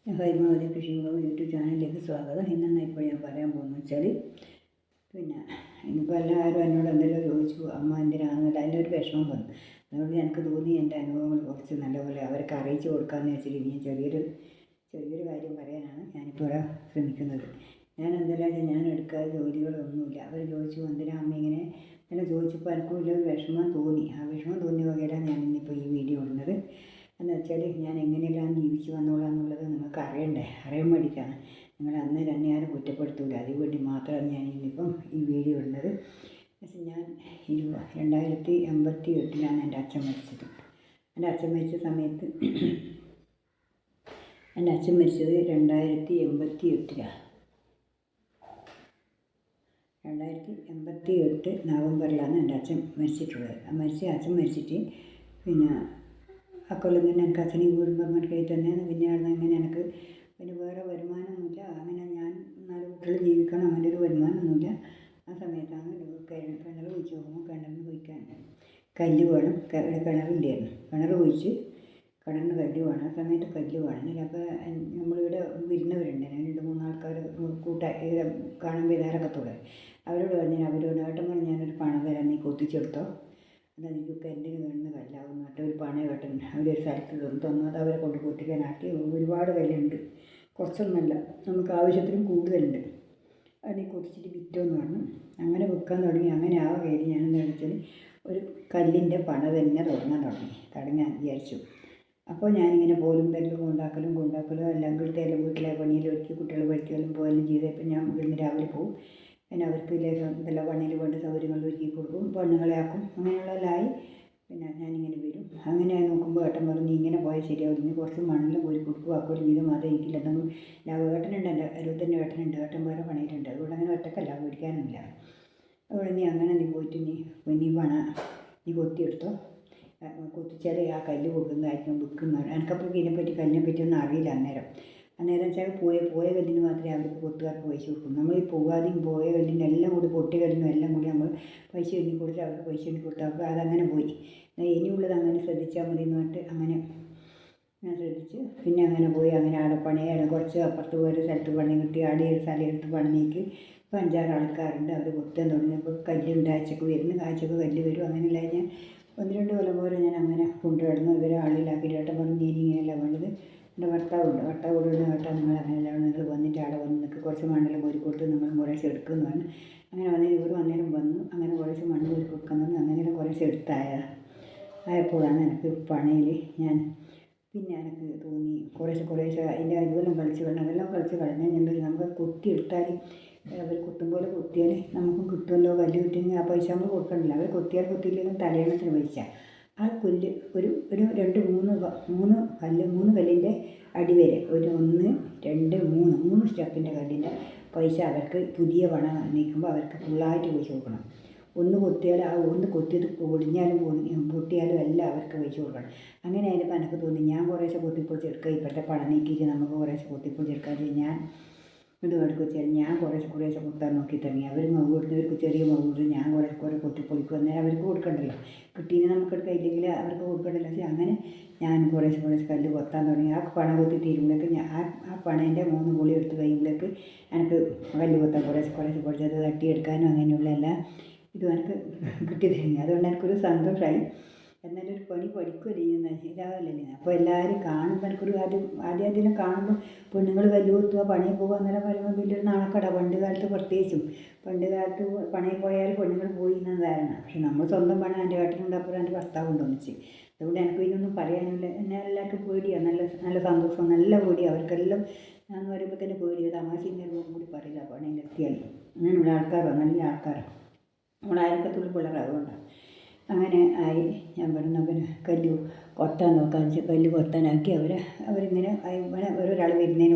ഹൈമാവതി കൃഷി vlog YouTube ചാനലിലേക്ക് സ്വാഗതം. ഇന്നെന്ന് ഇപ്പോൾ ഞാൻ പറയാൻ പോകുന്നത് വെച്ചാൽ ഇന്നിപ്പോൾ എല്ലാവരും എന്നോട് എന്തെങ്കിലും ചോദിച്ചു, അമ്മ എന്തിനാണെന്നില്ല, അതിൻ്റെ ഒരു വിഷമം വന്നു. അതുകൊണ്ട് എനിക്ക് തോന്നി എൻ്റെ അനുഭവങ്ങൾ കുറച്ച് നല്ലപോലെ അവർക്ക് അറിയിച്ചു കൊടുക്കാമെന്ന് വെച്ചിട്ട് ഇനി ചെറിയൊരു കാര്യം പറയാനാണ് ഞാനിപ്പോൾ ഇവിടെ ശ്രമിക്കുന്നത്. ഞാൻ എന്തെല്ലാം ഞാൻ എടുക്കാതെ ജോലികളൊന്നുമില്ല. അവർ ചോദിച്ചു എന്തിനാ അമ്മ ഇങ്ങനെ ചോദിച്ചപ്പോൾ എനിക്കും ഒരു വിഷമം തോന്നി. ആ വിഷമം തോന്നിയ വകയിലാണ് ഞാൻ ഇന്നിപ്പോൾ ഈ വീഡിയോ ഇടുന്നത്. എന്ന് വെച്ചാൽ ഞാൻ എങ്ങനെയെല്ലാം ജീവിച്ചു വന്നോളാം എന്നുള്ളത് നിങ്ങൾക്ക് അറിയാൻ വേണ്ടിയിട്ടാണ്. നിങ്ങൾ അന്ന് തന്നെ ആരും കുറ്റപ്പെടുത്തില്ല, അതുവേണ്ടി മാത്രമാണ് ഞാൻ ഇന്നിപ്പം ഈ വീഡിയോ ഇടുന്നത്. പക്ഷേ ഞാൻ 2088 എൻ്റെ അച്ഛൻ മരിച്ചത്. എൻ്റെ അച്ഛൻ മരിച്ച സമയത്ത് എൻ്റെ അച്ഛൻ മരിച്ചത് 2088 നവംബറിലാണ് എൻ്റെ അച്ഛൻ മരിച്ചിട്ടുള്ളത്. അച്ഛൻ മരിച്ചിട്ട് അക്കൊല്ലം തന്നെ എനിക്ക് അച്ഛനെയും വീടും പറഞ്ഞിട്ട് കയ്യിൽ തന്നെയാണ്. പിന്നെ അങ്ങനെ എനിക്ക് വേറെ വരുമാനമൊന്നുമില്ല. അങ്ങനെ ഞാൻ 4 കുട്ടികൾ ജീവിക്കണം, അങ്ങനെ ഒരു വരുമാനമൊന്നുമില്ല. ആ സമയത്താണ് കിണർ കുഴിച്ച് പോകുമ്പോൾ കിണറിന് കുഴിക്കാൻ കല്ല് വേണം. കിണറില്ലായിരുന്നു. കിണറിന് കല്ല് വേണം. ആ സമയത്ത് കല്ല് വേണം. അപ്പോൾ നമ്മളിവിടെ വരുന്നവരുണ്ട്, 2-3 ആൾക്കാർ കാണാൻ വിധാരക്കത്തോടെ അവരോട് പറഞ്ഞാൽ അവരോട് ഏട്ടൻ പറഞ്ഞ് ഞാനൊരു പണം തരാൻ, നീ കൊത്തിച്ചെടുത്തോ, അതെനിക്ക് പെൻഡിന് വേണമെന്ന് കല്ലാവുന്ന കേട്ടോ. ഒരു പണ കേട്ടൻ അവരൊരു സ്ഥലത്ത് തന്നത് അവരെ കൊണ്ട് കൊത്തിക്കാനാക്കി. ഒരുപാട് കല്ലുണ്ട്, കുറച്ചൊന്നുമല്ല, നമുക്ക് ആവശ്യത്തിനും കൂടുതലുണ്ട്. അതിനെ കൊത്തിച്ചിട്ട് വിറ്റോന്ന് പറഞ്ഞു. അങ്ങനെ വിൽക്കാൻ തുടങ്ങി. അങ്ങനെ ആ കയ്യിൽ ഞാനെന്ന് വെച്ചാൽ ഒരു കല്ലിൻ്റെ പണ തന്നെ തുടങ്ങാൻ വിചാരിച്ചു. അപ്പോൾ ഞാനിങ്ങനെ പോലും പെല്ലും കൊണ്ടാക്കലും എല്ലാം വീട്ടിലെ പണിയിൽ ഒരുക്കി കുട്ടികൾ പഠിക്കലും പോയാലും ചെയ്തപ്പോൾ ഞാൻ വീടിന് രാവിലെ പോകും. പിന്നെ അവർക്ക് ഇതെല്ലാം പണിയിൽ വേണ്ട സൗകര്യങ്ങൾ ഒരുക്കി കൊടുക്കും, പെണ്ണുങ്ങളെ ആക്കും. അങ്ങനെയുള്ളതെല്ലാമായി ഞാനിങ്ങനെ വരും. അങ്ങനെ നോക്കുമ്പോൾ ഏട്ടൻ പറഞ്ഞു, ഇങ്ങനെ പോയാൽ ശരിയാവില്ല, കുറച്ച് മണ്ണിൽ കോരി കൊടുക്കും, ആക്കൊരു വീതം മാത്രമേ എനിക്കില്ല. എന്തെങ്കിലും ഏട്ടനുണ്ട്, എൻ്റെ 60 ഏട്ടനുണ്ട്. ഏട്ടൻ വേറെ പണിയിലുണ്ട്. അതുകൊണ്ട് അങ്ങനെ ഒറ്റക്കല്ല, മേടിക്കാനില്ല. അതുകൊണ്ട് നീ പോയിട്ട് നീ കൊത്തിയെടുത്തോ, കൊത്തിച്ചാൽ ആ കല്ല് കൊടുക്കുന്നതായിരിക്കും വിൽക്കുന്നത്. എനിക്കപ്പോൾ കല്ലിനെ പറ്റി ഒന്നും അറിയില്ല അന്നേരം വെച്ചാൽ പോയ കല്ലിന് മാത്രമേ അവർക്ക് കൊത്തുകാർക്ക് പൈസ കൊടുക്കും. നമ്മൾ ഈ പോകാതെയും പോയ കല്ലിൻ്റെ എല്ലാം കൂടി പൊട്ടിയ കല്ലിനും എല്ലാം കൂടി നമ്മൾ പൈസ എണ്ണി കൊടുത്ത് അവർക്ക് പൈസ എണ്ണി കൊടുത്ത് അപ്പോൾ അതങ്ങനെ പോയി. ഇനിയുള്ളത് അങ്ങനെ ശ്രദ്ധിച്ചാൽ മതി എന്ന് പറഞ്ഞിട്ട് അങ്ങനെ ഞാൻ ശ്രദ്ധിച്ച് പിന്നെ അങ്ങനെ പോയി. അങ്ങനെ ആടെ പണിയാണ്. കുറച്ച് അപ്പുറത്ത് പോയൊരു സ്ഥലത്ത് പണി കിട്ടി. ആടെ ഒരു സ്ഥലം എടുത്ത് പണിക്ക് ഇപ്പോൾ 5-6 ആൾക്കാരുണ്ട്. അവർ കൊത്താൻ തുടങ്ങിയപ്പോൾ കല്ലുണ്ട്. ആഴ്ചക്ക് കല്ല് വരും. അങ്ങനെയല്ല ഞാൻ 1-2 കൊല്ലം പോലെ ഞാൻ അങ്ങനെ കൊണ്ടുവരുന്നു. ഇവരെ ആളിലാക്കി. ഏട്ടൻ പറഞ്ഞു, നീ ഇങ്ങനെയല്ല വേണ്ടത്, എൻ്റെ ഭർത്താവ് കൂടെ കേട്ടാൽ നിങ്ങൾ അങ്ങനെയല്ല, നിങ്ങൾ വന്നിട്ട് അവിടെ വന്ന് നിൽക്ക്, കുറച്ച് മണ്ണെല്ലാം കോരി കൊടുത്ത് നിങ്ങൾ കുറേശ്ശെ എടുക്കുമെന്ന് പറഞ്ഞു. അങ്ങനെ ഇവർ അന്നേരം വന്നു. അങ്ങനെ കുറേശ്ശെ മണ്ണ് കോരി കൊടുക്കുന്നത് അങ്ങനെയെല്ലാം കുറേശ്ശെ ആയപ്പോഴാണ് എനിക്ക് പണിയിൽ എനിക്ക് തോന്നി കുറേശ്ശെ അതിൻ്റെ അതുപോലെ കളിച്ച് കളഞ്ഞാൽ നമുക്ക് കൊത്തിയെടുത്താൽ അവർ കുത്തും പോലെ കൊത്തിയാൽ നമുക്കും കിട്ടുമല്ലോ. കല്ല് കിട്ടിയെങ്കിൽ ആ പൈസ നമ്മൾ കൊടുക്കണില്ല. അവർ കൊത്തിയില്ലെങ്കിലും തലയണത്തിന് പൈസ. ആ കൊല്ല് ഒരു 3 കല്ലിൻ്റെ അടിവരെ 1, 2, 3 സ്റ്റെപ്പിൻ്റെ കല്ലിൻ്റെ പൈസ അവർക്ക് പുതിയ പണം നീക്കുമ്പോൾ അവർക്ക് ഫുള്ളായിട്ട് പൈസ കൊടുക്കണം. ഒന്ന് കൊത്തിയാൽ ആ ഒന്ന് കൊത്തിയത് പൊട്ടിയാലും എല്ലാം അവർക്ക് പൈസ കൊടുക്കണം. അങ്ങനെ ആയപ്പോൾ എനിക്ക് തോന്നി ഞാൻ കുറേശ്ശെ കൊത്തിപ്പൊളിച്ചെടുക്കുക. ഇപ്പോഴത്തെ പണം നീക്കിയിട്ട് നമുക്ക് കുറേശ്ശെ കൊത്തിപ്പൊളിച്ചെടുക്കാൻ ഞാൻ വെച്ചാൽ ഞാൻ കുറേശ്ശെ കുത്താൻ നോക്കി തുടങ്ങി. അവർ മകുവിടുന്നവർക്ക് ചെറിയ മകുവിട്ട് ഞാൻ കുറേ കൊത്തിപ്പൊളിക്കും. അന്നേരം അവർക്ക് കൊടുക്കണ്ടല്ലോ. കിട്ടീനെ നമുക്ക് എടുക്കില്ലെങ്കിൽ അവർക്ക് കൊടുക്കണ്ടല്ലോ. പക്ഷേ അങ്ങനെ ഞാൻ കുറേശ്ശെ കല്ല് കൊത്താൻ തുടങ്ങി. ആ പണ കൊത്തി തീരുമ്പോഴേക്ക് ആ പണേൻ്റെ 3 പൊളി എടുത്ത് കഴിയുമ്പോഴേക്ക് എനിക്ക് കല്ല് കൊത്താൻ കുറേശ്ശെ പൊളിച്ചത് തട്ടിയെടുക്കാനും അങ്ങനെയുള്ള എല്ലാം ഇതും എനിക്ക് കിട്ടി തുടങ്ങി. അതുകൊണ്ട് എനിക്കൊരു സന്തോഷമായി. എന്നാലും ഒരു പണി പഠിക്കുകയല്ലേ ഇതാവില്ലല്ലേ. അപ്പോൾ എല്ലാവരും കാണുമ്പോൾ എനിക്കൊരു ആദ്യം കാണുമ്പോൾ പെണ്ണുങ്ങൾ കല്ല് കൊത്തുക, പണിയിൽ പോകുക അങ്ങനെ പറയുമ്പോൾ വലിയൊരു നാണക്കട. പണ്ട് കാലത്ത് പ്രത്യേകിച്ചും പണിയിൽ പോയാൽ പെണ്ണുങ്ങൾ പോയി എന്ന ധാരണ. പക്ഷെ നമ്മൾ സ്വന്തം പണം എൻ്റെ ഏട്ടനുണ്ട്, അപ്പോഴും എൻ്റെ ഭർത്താവുണ്ട് ഒന്നിച്ച്. അതുകൊണ്ട് എനിക്ക് ഇതിനൊന്നും പറയാനില്ല. എന്നെ എല്ലാവർക്കും പേടിയാണ്, നല്ല സന്തോഷം, നല്ല പേടിയാണ് അവർക്കെല്ലാം. ഞാൻ പറയുമ്പോൾ തന്നെ പേടിയാണ്. തമാശയും നേരവും കൂടി പറയില്ല പണിയിലെത്തിയാൽ. അങ്ങനെയുള്ള ആൾക്കാരാണ്, നല്ല ആൾക്കാരാണ്. നമ്മൾ അയൽക്കത്തുള്ള പിള്ളേർ. അതുകൊണ്ടാണ് അങ്ങനെ ആയി. ഞാൻ പറഞ്ഞു കല്ല് കൊത്താൻ കല്ല് കൊത്താനാക്കി അവരിങ്ങനെ ഓരോരാൾ വരുന്നതിന്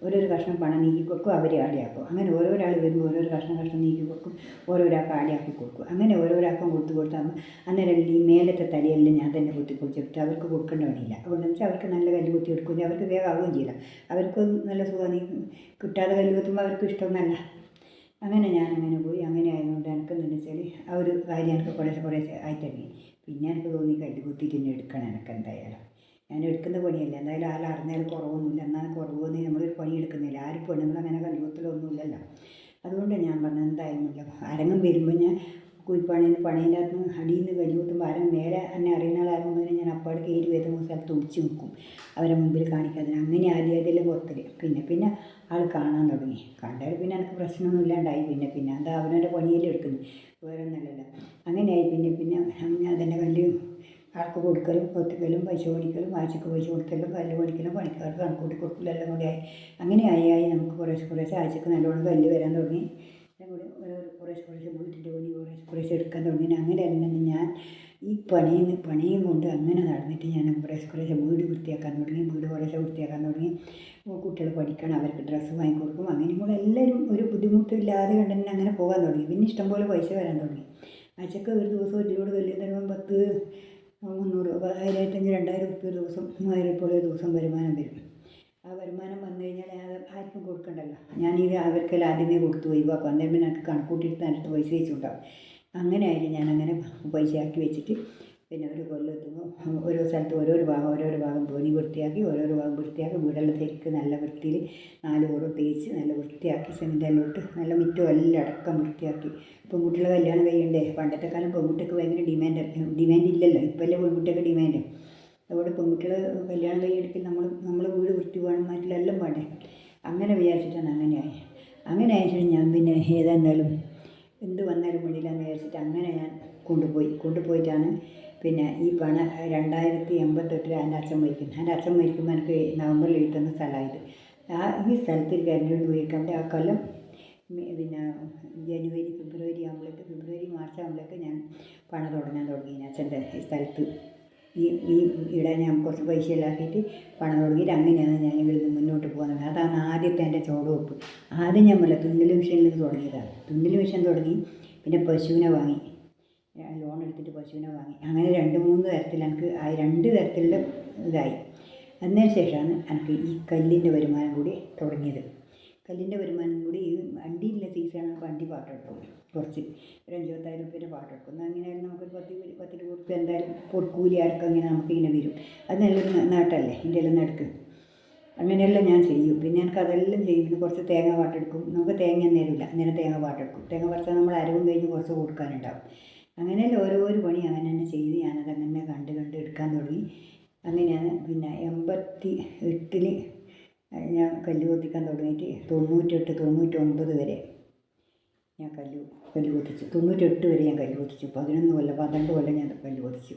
ഓരോരോ കഷ്ണം പണം നീക്കി കൊടുക്കും. അവരെ ആടിയാക്കും. അങ്ങനെ ഓരോരാൾ വരുമ്പോൾ ഓരോരോ കഷ്ണം നീക്കി കൊടുക്കും. ഓരോരാൾക്ക് ആടിയാക്കി കൊടുക്കും. അങ്ങനെ ഓരോരാൾക്കും കൊടുത്താകുമ്പോൾ അന്നേരം ഈ മേലത്തെ തലയെല്ലാം ഞാൻ തന്നെ കുത്തിപ്പൊളിച്ചെടുത്ത് അവർക്ക് കൊടുക്കേണ്ട പണിയില്ല. അതുകൊണ്ടെന്ന് വെച്ചാൽ അവർക്ക് നല്ല കല്ല് കുത്തി എടുക്കും. അവർക്ക് വേഗം ആവുകയും ചെയ്യില്ല. അവർക്ക് നല്ല സുഖം. കിട്ടാതെ കല്ല് കുത്തുമ്പോൾ അവർക്ക് ഇഷ്ടമൊന്നുമല്ല. അങ്ങനെ ഞാനങ്ങനെ പോയി. അങ്ങനെ ആയതുകൊണ്ട് എനിക്കെന്ന് വെച്ചാൽ ആ ഒരു കാര്യം എനിക്ക് കുറേശ്ശെ ആയി തുടങ്ങി. പിന്നെ എനിക്ക് തോന്നി കല്ല് കുത്തിയിട്ട് തന്നെ എടുക്കണം എനിക്ക് എന്തായാലും. ഞാൻ എടുക്കുന്ന പണിയല്ല, എന്തായാലും ആൾ അറിഞ്ഞാൽ കുറവൊന്നുമില്ല, എന്നാൽ കുറവൊന്നും നമ്മളൊരു പണി എടുക്കുന്നില്ല. ആരും പെണ്ണുങ്ങൾ അങ്ങനെ കല്ലുകൊത്തലൊന്നുമില്ലല്ലോ. അതുകൊണ്ട് ഞാൻ പറഞ്ഞു എന്തായാലും ഇല്ല, ആരെങ്കിലും വരുമ്പോൾ ഞാൻ പണീൻ്റെ അകത്ത് അടിയിൽ നിന്ന് കല്ല് കുത്തുമ്പോൾ ആരും നേരെ എന്നെ അറിയുന്ന ആളാകുമ്പോൾ ഞാൻ അപ്പാട് കയറി വരുന്ന സ്ഥലത്ത് ഒളിച്ച് നിൽക്കും, അവരെ മുമ്പിൽ കാണിക്കാതെ. അങ്ങനെ ആദ്യം കൊത്തൽ. പിന്നെ ആൾ കാണാൻ തുടങ്ങി. കണ്ടാൽ പിന്നെ എനിക്ക് പ്രശ്നമൊന്നും ഇല്ലാണ്ടായി. പിന്നെ എന്താ അവനവൻ്റെ പണിയെല്ലാം എടുക്കുന്നത്, വേറെ ഒന്നല്ലല്ലോ. അങ്ങനെയായി. പിന്നെ ഞാൻ അതിൻ്റെ കല്ല് ആൾക്ക് കൊടുക്കലും കൊത്തിക്കലും പൈസ മേടിക്കലും ആഴ്ചക്ക് പൈസ കൊടുക്കലും കല്ല് മേടിക്കലും പണിക്കാർക്ക് കണക്ക് കൂട്ടി കൊടുക്കലും എല്ലാം കൂടി ആയി. അങ്ങനെ ആയി നമുക്ക് കുറേശ്ശെ ആഴ്ചക്ക് നല്ലോണം കല്ല് വരാൻ തുടങ്ങി. എല്ലാം കൂടി കുറേശ്ശെ വീട്ടിൻ്റെ പണി കുറേശ്ശെ എടുക്കാൻ തുടങ്ങി. അങ്ങനെയല്ല ഞാൻ ഈ പണിയും കൊണ്ട് അങ്ങനെ നടന്നിട്ട് ഞാൻ കുറേശ്ശെ വീട് വൃത്തിയാക്കാൻ തുടങ്ങി. കുറേശ്ശെ വൃത്തിയാക്കാൻ തുടങ്ങി. കുട്ടികൾ പഠിക്കണം, അവർക്ക് ഡ്രസ്സ് വാങ്ങിക്കൊടുക്കും. അങ്ങനെയും കൂടെ എല്ലാവരും ഒരു ബുദ്ധിമുട്ടില്ലാതെ കണ്ട് തന്നെ അങ്ങനെ പോകാൻ തുടങ്ങി. പിന്നെ ഇഷ്ടംപോലെ പൈസ വരാൻ തുടങ്ങി. ആഴ്ചക്ക് ഒരു ദിവസം ഇതിലൂടെ വലിയ തരുമ്പം 10, 300, 1500, 2000 റുപ്യ ഒരു ദിവസം, 3000 റുപ്യ ഒരു ദിവസം വരുമാനം വരും. ആ വരുമാനം വന്നു കഴിഞ്ഞാൽ ആർക്കും കൊടുക്കണ്ടല്ലോ. ഞാനിത് അവർക്കെല്ലാം ആദ്യമേ കൊടുത്തു ഒഴിവാക്കും. അന്നേരം പിന്നെ എനിക്ക് കണക്കൂട്ടിയിട്ട് അതിനകത്ത് പൈസ വെച്ചുണ്ടാവും. അങ്ങനെ ആയിട്ട് ഞാനങ്ങനെ പൈസ ആക്കി വെച്ചിട്ട് പിന്നെ ഒരു കൊല്ലത്തുമ്പോൾ ഓരോ സ്ഥലത്ത് ഓരോരോ ഭാഗം പണി വൃത്തിയാക്കി വീടെല്ലാം ശരിക്ക് നല്ല വൃത്തിയിൽ 4 ഓറം തേച്ച് നല്ല വൃത്തിയാക്കി സിമെൻ്റെല്ലാം ഇട്ട് നല്ല മുറ്റവും എല്ലാം അടക്കം വൃത്തിയാക്കി. പെൺകുട്ടികളെ കല്യാണം കഴിയണ്ടേ. പണ്ടത്തെ കാലം പെൺകുട്ടിക്ക് ഭയങ്കര ഡിമാൻഡ് ഇല്ലല്ലോ. ഇപ്പോഴല്ലേ പെൺകുട്ടിയൊക്കെ ഡിമാൻഡ്. അതുകൊണ്ട് പെൺകുട്ടികൾ കല്യാണം കഴിയെടുത്തിൽ നമ്മൾ വീട് വൃത്തി വേണം, മറ്റുള്ളെല്ലാം വേണ്ടേ. അങ്ങനെ വിചാരിച്ചിട്ടാണ് അങ്ങനെ ആയിട്ട് ഞാൻ പിന്നെ ഏതായിരുന്നാലും എന്ത് വന്നാലും വേണ്ടിയില്ലാന്ന് വിചാരിച്ചിട്ട് അങ്ങനെ ഞാൻ കൊണ്ടുപോയിട്ടാണ് പിന്നെ ഈ പണം 2088 എൻ്റെ അച്ഛൻ മരിക്കുമ്പോൾ എനിക്ക് നവംബറിൽ എഴുതുന്ന സ്ഥലമായത്. ഈ സ്ഥലത്തിൽ കരണ്ടുകൊണ്ട് പോയിരിക്കാൻ ആ കൊല്ലം പിന്നെ ജനുവരി ഫെബ്രുവരി മാർച്ച് ആകുമ്പോഴേക്ക് ഞാൻ പണം തുടങ്ങാൻ തുടങ്ങി. അച്ഛൻ്റെ ഈ സ്ഥലത്ത് ഇവിടെ ഞാൻ കുറച്ച് പൈസ എല്ലാം ആക്കിയിട്ട് പണം തുടങ്ങിയിട്ട് അങ്ങനെയാണ് ഞാൻ ഇവിടുന്ന് മുന്നോട്ട് പോകുന്നത്. അതാണ് ആദ്യത്തെ എൻ്റെ ചുവടുവെപ്പ്. ആദ്യം ഞാൻ തുന്നൽ മെഷീനിൽ തുടങ്ങിയതാണ്. തുന്നൽ മെഷീൻ തുടങ്ങി. പിന്നെ പശുവിനെ വാങ്ങി, ലോൺ എടുത്തിട്ട് പശുവിനെ വാങ്ങി. അങ്ങനെ 2-3 തരത്തിൽ എനിക്ക് ആ 2 തരത്തിലുള്ള ഇതായി. അതിന് ശേഷമാണ് എനിക്ക് ഈ കല്ലിൻ്റെ വരുമാനം കൂടി തുടങ്ങിയത്. കല്ലിൻ്റെ വരുമാനം കൂടി ഈ വണ്ടിയിലുള്ള സീസണാണ്. വണ്ടി പാട്ടെടുക്കും, കുറച്ച് ഒരു 5,000 റുപ്യേൻ്റെ പാട്ടെടുക്കും. അങ്ങനെയായാലും നമുക്കൊരു 10 റുപ്യ എന്തായാലും പൊടിക്കൂലി ആർക്ക് അങ്ങനെ നമുക്കിങ്ങനെ വരും. അത് നല്ലൊരു നേട്ടമല്ലേ ഇതിൻ്റെ എല്ലാം നടുക്ക്. അങ്ങനെയെല്ലാം ഞാൻ ചെയ്യും. പിന്നെ എനിക്ക് അതെല്ലാം ചെയ്യും. കുറച്ച് തേങ്ങ പാട്ടെടുക്കും. നമുക്ക് തേങ്ങ നേരില്ല, അന്നേരം തേങ്ങ പാട്ടെടുക്കും. തേങ്ങ പറിച്ചാൽ നമ്മൾ അരവും കഴിഞ്ഞ് കുറച്ച് കൊടുക്കാനുണ്ടാവും. അങ്ങനെയല്ല ഓരോരോ പണി അങ്ങനെ തന്നെ ചെയ്ത് ഞാനതങ്ങനെ കണ്ട് എടുക്കാൻ തുടങ്ങി. അങ്ങനെയാണ് പിന്നെ 88 ഞാൻ കല്ല് കൊത്തിക്കാൻ തുടങ്ങിയിട്ട് 98, 99 വരെ ഞാൻ കല്ല് കൊത്തിച്ചു. 98 വരെ ഞാൻ കല്ല് കൊത്തിച്ചു. 11 കൊല്ലം 12 കൊല്ലം ഞാൻ കല്ല് കൊത്തിച്ചു.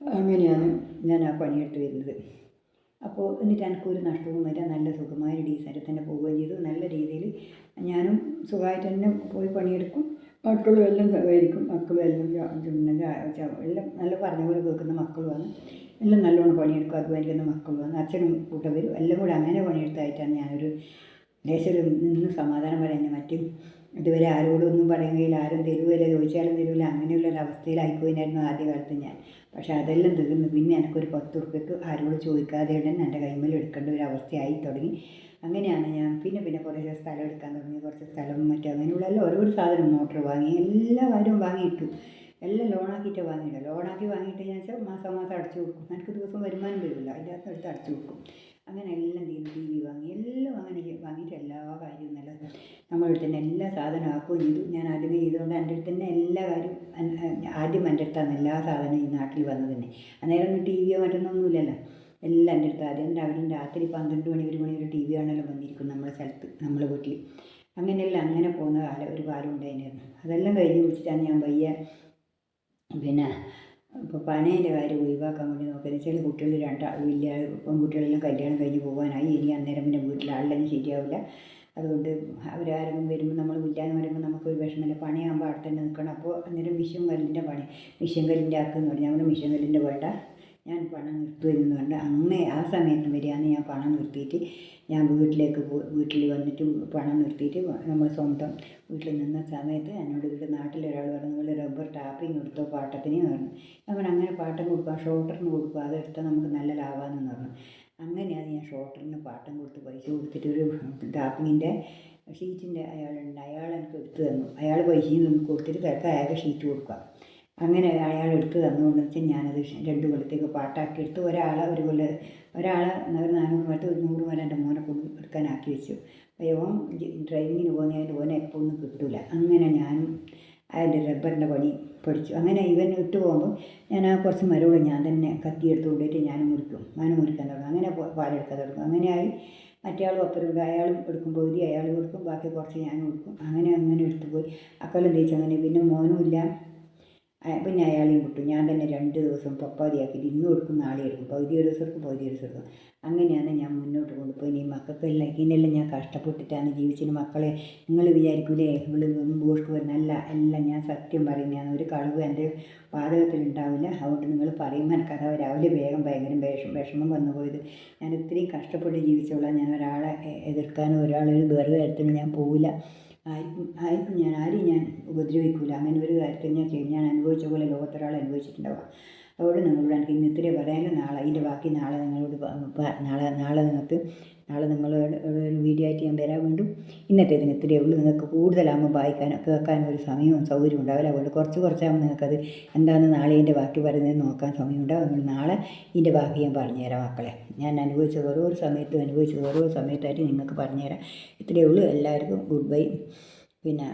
അങ്ങനെയാണ് ഞാൻ ആ പണിയെടുത്ത് വരുന്നത്. അപ്പോൾ എന്നിട്ട് എനിക്കൊരു നഷ്ടവും വരിക, നല്ല സുഖമായ ഡീസൻ്റ് തന്നെ പോവുകയും ചെയ്തു. നല്ല രീതിയിൽ ഞാനും സുഖമായിട്ട് തന്നെ പോയി പണിയെടുക്കും. മക്കളും എല്ലാം സഹകരിക്കും. മക്കളും എല്ലാം നല്ല പറഞ്ഞ പോലെ കേൾക്കുന്ന മക്കളുമാണ്. എല്ലാം നല്ലോണം പണിയെടുക്കും, അധ്വാനിക്കുന്ന മക്കളുമാണ്. അച്ഛനും കൂട്ടവരും എല്ലാം കൂടെ അങ്ങനെ പണിയെടുത്തായിട്ടാണ് ഞാനൊരു ലേശം നിന്ന് സമാധാനം പറയുന്നത്. മറ്റും ഇതുവരെ ആരോടൊന്നും പറയുകയില്ല, ആരും തരുവില്ല, ചോദിച്ചാലും തരില്ല, അങ്ങനെയുള്ളൊരവസ്ഥയിലായിപ്പോയിനായിരുന്നു ആദ്യകാലത്ത് ഞാൻ. പക്ഷേ അതെല്ലാം തീർന്നു. പിന്നെ എനിക്കൊരു 10 റുപ്യക്ക് ആരോട് ചോദിക്കാതെ തന്നെ എൻ്റെ കൈമേൽ എടുക്കേണ്ട ഒരു അവസ്ഥയായി തുടങ്ങി. അങ്ങനെയാണ് ഞാൻ പിന്നെ കുറേ സ്ഥലം എടുക്കാൻ തുടങ്ങി. കുറച്ച് സ്ഥലം അങ്ങനെയുള്ള എല്ലാം ഓരോരോ സാധനം മോട്ടർ വാങ്ങി, എല്ലാ കാര്യവും വാങ്ങിയിട്ടു. എല്ലാം ലോണാക്കിയിട്ട് വാങ്ങിയില്ല. ലോണാക്കി വാങ്ങിയിട്ട് ഞാൻ വെച്ചാൽ മാസം അടച്ചു കൊടുക്കും. എനിക്ക് ദിവസം വരുമാനം വരില്ല, അതിൻ്റെ അകത്ത് എടുത്ത് അടച്ചു കൊടുക്കും. അങ്ങനെ എല്ലാം ടി വി വാങ്ങി, എല്ലാം അങ്ങനെ വാങ്ങിയിട്ട് എല്ലാ കാര്യവും നല്ല നമ്മളെടുത്ത് തന്നെ എല്ലാ സാധനവും ആക്കുകയും ചെയ്തു. ഞാൻ ആദ്യമേ ചെയ്തുകൊണ്ട് എൻ്റെ അടുത്ത് തന്നെ എല്ലാ കാര്യവും ആദ്യം എൻ്റെ അടുത്താണ് എല്ലാ സാധനവും ഈ നാട്ടിൽ വന്നത് തന്നെ. അന്നേരം ടി വിയോ മറ്റൊന്നൊന്നുമില്ലല്ലോ. എല്ലാം എൻ്റെ അടുത്ത് ആദ്യം രാത്രി 12 മണി 1 മണി ഒരു ടി വി ആണെല്ലാം വന്നിരിക്കും നമ്മുടെ സ്ഥലത്ത്, നമ്മുടെ വീട്ടിൽ. അങ്ങനെയെല്ലാം അങ്ങനെ പോകുന്ന ഒരു കാലം ഉണ്ടായിരുന്നു. അതെല്ലാം കഴിഞ്ഞ് പിടിച്ചിട്ടാണ് ഞാൻ പയ്യെ പിന്നെ ഇപ്പോൾ പണേൻ്റെ കാര്യം ഒഴിവാക്കാൻ വേണ്ടി നോക്കുന്നത്. ചില കുട്ടികൾ വലിയ പെൺകുട്ടികളെല്ലാം കല്യാണം കഴിഞ്ഞ് പോകാനായി. ഇനി അന്നേരം പിന്നെ വീട്ടിലാളെല്ലാം ശരിയാവില്ല. അതുകൊണ്ട് അവരാരെങ്കിലും വരുമ്പോൾ നമ്മൾ വില്ലാന്ന് പറയുമ്പോൾ നമുക്കൊരു വിഷമമില്ല. പണിയാകുമ്പോൾ അവിടെ തന്നെ നിൽക്കണം. അപ്പോൾ അന്നേരം മിഷ്യൻ കല്ലിൻ്റെ ആക്കുമെന്ന് പറഞ്ഞു. നമ്മൾ മിഷ്യൻ കല്ലിൻ്റെ വേണ്ട, ഞാൻ പണം നിർത്തുമെന്ന് പറഞ്ഞു. അങ്ങനെ ആ സമയത്ത് വരെയാണ് ഞാൻ പണം നിർത്തിയിട്ട് ഞാൻ വീട്ടിൽ വന്നിട്ട് പണം നിർത്തിയിട്ട് നമ്മൾ സ്വന്തം വീട്ടിൽ നിന്ന സമയത്ത് എന്നോട് നാട്ടിലൊരാൾ പറഞ്ഞു, നിങ്ങൾ റബ്ബർ ടാപ്പിങ് എടുത്തോ പാട്ടത്തിന് എന്ന് പറഞ്ഞു. നമ്മൾ അങ്ങനെ പാട്ടം കൊടുക്കുക, ഷോട്ടറിന് കൊടുക്കുക, അതെടുത്താൽ നമുക്ക് നല്ല ലാഭമാണെന്ന് പറഞ്ഞു. അങ്ങനെയാണ് ഞാൻ ഷോട്ടറിന് പാട്ടം കൊടുത്ത് പൈസ കൊടുത്തിട്ട് ഒരു ടാപ്പിങ്ങിൻ്റെ ഷീറ്റിൻ്റെ അയാളുണ്ട്, അയാൾ എനിക്ക് എടുത്തു തന്നു. അയാൾ പൈസയും കൊടുത്തിട്ട് തിരക്ക് അയാൾക്ക് ഷീറ്റ് കൊടുക്കുക. അങ്ങനെ അയാൾ എടുത്ത് തന്നുകൊണ്ട് വെച്ചാൽ ഞാനത് 2 കൊല്ലത്തേക്ക് പാട്ടാക്കി എടുത്ത് ഒരാളെ ഒരു കൊല്ലം ഒരാളെ 400 മറ്റു 100 വരെ എൻ്റെ മോനെ കൊണ്ട് എടുക്കാനാക്കി വെച്ചു. അപ്പോൾ ഓൻ ഡ്രൈവിങ്ങിന് പോകുന്നതിൻ്റെ ഓനെ എപ്പോഴൊന്നും കിട്ടില്ല. അങ്ങനെ ഞാനും അതിൻ്റെ റബ്ബറിൻ്റെ പണി പഠിച്ചു. അങ്ങനെ ഇവൻ ഇട്ട് പോകുമ്പോൾ ഞാൻ ആ കുറച്ച് മരവും ഞാൻ തന്നെ കത്തിയെടുത്ത് കൊണ്ടുപോയിട്ട് ഞാനും മുറിക്കാൻ തുടങ്ങും. അങ്ങനെ പാലെടുക്കാൻ തുടങ്ങും. അങ്ങനെയായി മറ്റേ ആളും ഒപ്പരുണ്ട്. അയാളും എടുക്കും പകുതി, അയാളും എടുക്കും, ബാക്കി കുറച്ച് ഞാനും എടുക്കും. അങ്ങനെ എടുത്തു പോയി. അക്കൊല്ലം തേച്ച് അങ്ങനെ പിന്നെ മോനും ഇല്ല. പിന്നെ അയാളെയും കിട്ടും. ഞാൻ തന്നെ 2 ദിവസം പപ്പാതിയാക്കിയിട്ട് ഇന്നും എടുക്കും നാളെ എടുക്കും. പകുതി ഒരു ദിവസം എടുക്കും, പകുതി ഒരു ദിവസം എടുക്കും. അങ്ങനെയാണ് ഞാൻ മുന്നോട്ട് കൊണ്ടുപോയി. ഈ മക്കൾക്കെല്ലാം ഇതിനെല്ലാം ഞാൻ കഷ്ടപ്പെട്ടിട്ടാണ് ജീവിച്ചത്. മക്കളെ നിങ്ങൾ വിചാരിക്കൂലേ ഇവൾ ബോഷ്ക്ക് വരുന്നല്ല, എല്ലാം ഞാൻ സത്യം പറയുന്നതാണ്. ഒരു കളവ് എൻ്റെ പാചകത്തിലുണ്ടാവില്ല. അതുകൊണ്ട് നിങ്ങൾ പറയുമ്പോൾ എനിക്കത് രാവിലെ വേഗം ഭയങ്കര വിഷമം വന്നു പോയത്. ഞാൻ ഇത്രയും കഷ്ടപ്പെട്ട് ജീവിച്ചോളാം. ഞാൻ ഒരാളെ എതിർക്കാനോ ഒരാളൊരു വേറെ തരത്തിലും ഞാൻ പോവില്ല. ആരെയും ഞാൻ ഉപദ്രവിക്കില്ല. അങ്ങനെ ഒരു കാര്യത്തിൽ ഞാൻ അനുഭവിച്ച പോലെ ലോകത്തൊരാൾ അനുഭവിച്ചിട്ടുണ്ടാവുക. അതുകൊണ്ട് നിങ്ങളോട് എനിക്ക് ഇന്ന് ഇത്രയേ പറയാനും. അതിൻ്റെ ബാക്കി നാളെ നിങ്ങളോട് നാളെ നിങ്ങളോട് ഒരു വീഡിയോ ആയിട്ട് ഞാൻ വരാൻ വേണ്ടും. ഇന്നത്തേതിന് ഇത്രയേ ഉള്ളൂ. നിങ്ങൾക്ക് കൂടുതലാകുമ്പോൾ വായിക്കാനോ കേൾക്കാനോ ഒരു സമയവും സൗകര്യം ഉണ്ടാവില്ല. അതുകൊണ്ട് കുറച്ചാകുമ്പോൾ നിങ്ങൾക്കത് എന്താണെന്ന് നാളെ ഇതിൻ്റെ ബാക്കി പറയുന്നത് നോക്കാൻ സമയം ഉണ്ടാവും. അതുകൊണ്ട് നാളെ ഇതിൻ്റെ ബാക്കി ഞാൻ പറഞ്ഞുതരാം മക്കളെ. ഞാൻ അനുഭവിച്ച ഓരോ സമയത്തായിട്ട് നിങ്ങൾക്ക് പറഞ്ഞുതരാം. ഇത്രയേ ഉള്ളൂ. എല്ലാവർക്കും ഗുഡ് ബൈ. പിന്നെ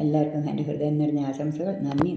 എല്ലാവർക്കും എൻ്റെ ഹൃദയം നിറഞ്ഞ ആശംസകൾ. നന്ദി.